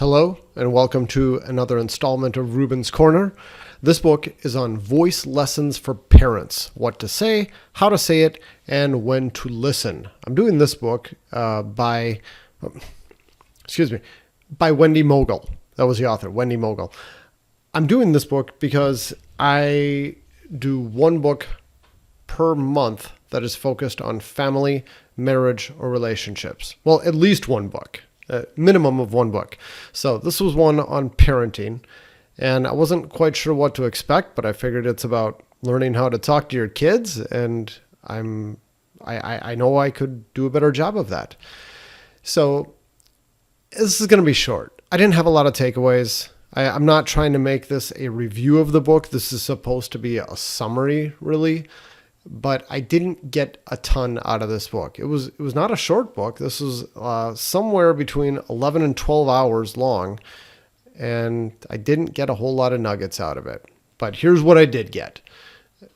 Hello, and welcome to another installment of Reuben's Corner. This book is on voice lessons for parents, what to say, how to say it, and when to listen. I'm doing this book by Wendy Mogul. That was the author, Wendy Mogul. I'm doing this book because I do one book per month that is focused on family, marriage, or relationships. Well, at least one book. Minimum of one book. So this was one on parenting, and I wasn't quite sure what to expect, but I figured it's about learning how to talk to your kids, and I know I could do a better job of that. So this is going to be short. I didn't have a lot of takeaways. I'm not trying to make this a review of the book. This is supposed to be a summary, really. But I didn't get a ton out of this book. It was not a short book. This was somewhere between 11 and 12 hours long, and I didn't get a whole lot of nuggets out of it. But here's what I did get.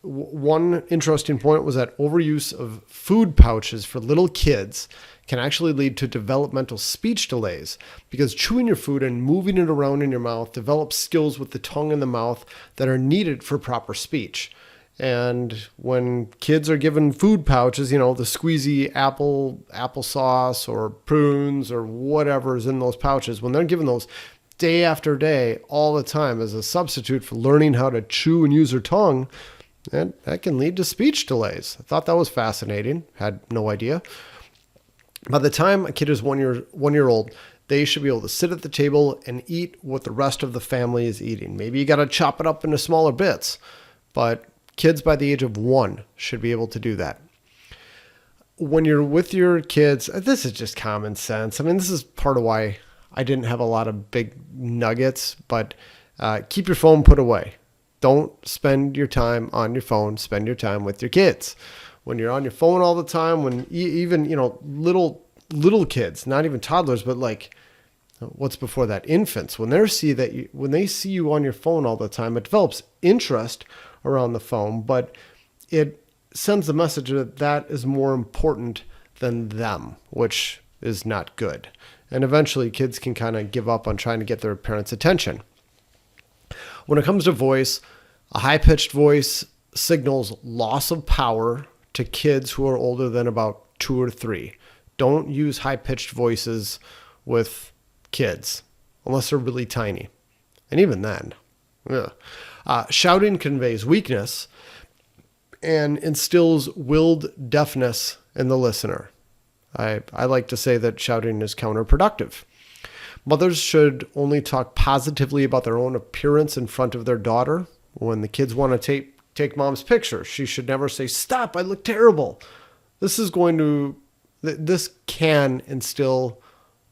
One interesting point was that overuse of food pouches for little kids can actually lead to developmental speech delays because chewing your food and moving it around in your mouth develops skills with the tongue and the mouth that are needed for proper speech. And when kids are given food pouches, the squeezy applesauce or prunes or whatever is in those pouches, when they're given those day after day, all the time as a substitute for learning how to chew and use their tongue, that can lead to speech delays. I thought that was fascinating. Had no idea. By the time a kid is 1 year old, they should be able to sit at the table and eat what the rest of the family is eating. Maybe you got to chop it up into smaller bits, but kids by the age of 1 should be able to do that. When you're with your kids, this is just common sense. I mean, this is part of why I didn't have a lot of big nuggets, but keep your phone put away. Don't spend your time on your phone. Spend your time with your kids. When you're on your phone all the time, when even, little kids, not even toddlers, but like what's before that, infants, when they see you on your phone all the time, it develops interest around the phone, but it sends a message that is more important than them, which is not good. And eventually kids can kind of give up on trying to get their parents' attention. When it comes to voice, a high-pitched voice signals loss of power to kids who are older than about 2 or 3. Don't use high-pitched voices with kids unless they're really tiny. And even then, shouting conveys weakness and instills willed deafness in the listener. I like to say that shouting is counterproductive. Mothers should only talk positively about their own appearance in front of their daughter. When the kids want to take mom's picture, she should never say, "Stop, I look terrible." This can instill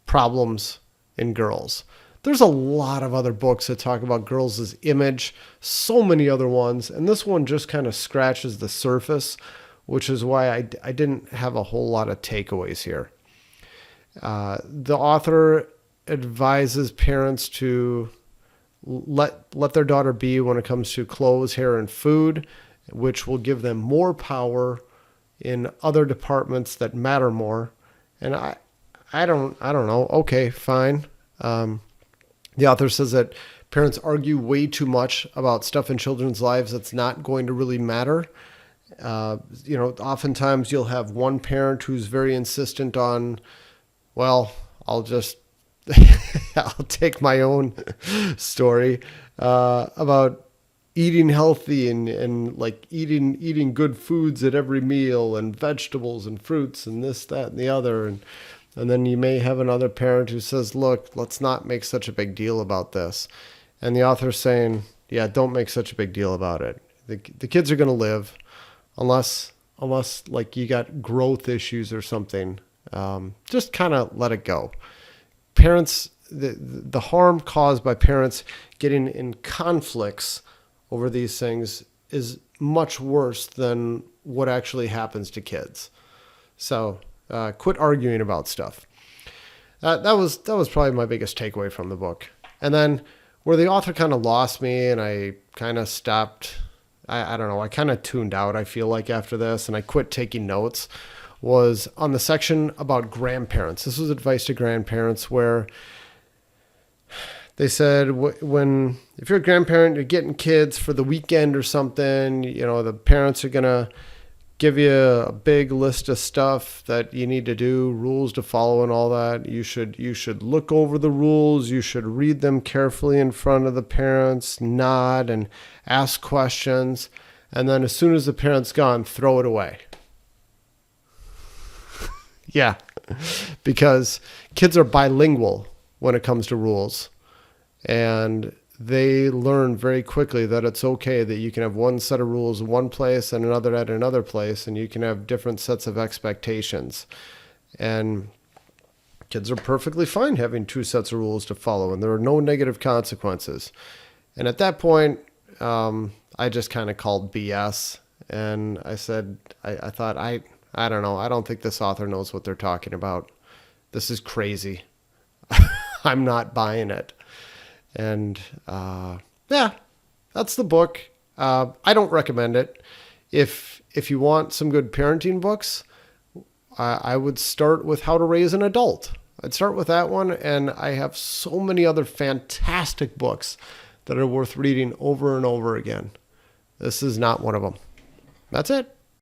problems in girls. There's a lot of other books that talk about girls' image, so many other ones, and this one just kind of scratches the surface, which is why I didn't have a whole lot of takeaways here. The author advises parents to let their daughter be when it comes to clothes, hair, and food, which will give them more power in other departments that matter more. And I don't know. Okay, fine. The author says that parents argue way too much about stuff in children's lives that's not going to really matter. Oftentimes you'll have one parent who's very insistent on, well, I'll take my own story about eating healthy and like eating good foods at every meal and vegetables and fruits and this, that, and the other. And then you may have another parent who says, look, let's not make such a big deal about this. And the author's saying, yeah, don't make such a big deal about it. The kids are going to live unless like you got growth issues or something. Just kind of let it go. Parents, the harm caused by parents getting in conflicts over these things is much worse than what actually happens to kids. So quit arguing about stuff. That was probably my biggest takeaway from the book. And then where the author kind of lost me and I kind of stopped, I don't know, I kind of tuned out, I feel like, after this, and I quit taking notes, was on the section about grandparents. This was advice to grandparents where They said if you're a grandparent, you're getting kids for the weekend or something, the parents are going to give you a big list of stuff that you need to do, rules to follow and all that. You should look over the rules. You should read them carefully in front of the parents, nod and ask questions. And then as soon as the parent's gone, throw it away. Yeah, because kids are bilingual when it comes to rules. And they learn very quickly that it's okay that you can have one set of rules in one place and another at another place, and you can have different sets of expectations. And kids are perfectly fine having two sets of rules to follow, and there are no negative consequences. And at that point, I just kind of called BS, and I said, I thought, I don't know. I don't think this author knows what they're talking about. This is crazy. I'm not buying it. And yeah, that's the book. I don't recommend it. If you want some good parenting books, I would start with How to Raise an Adult. I'd start with that one, and I have so many other fantastic books that are worth reading over and over again. This is not one of them. That's it.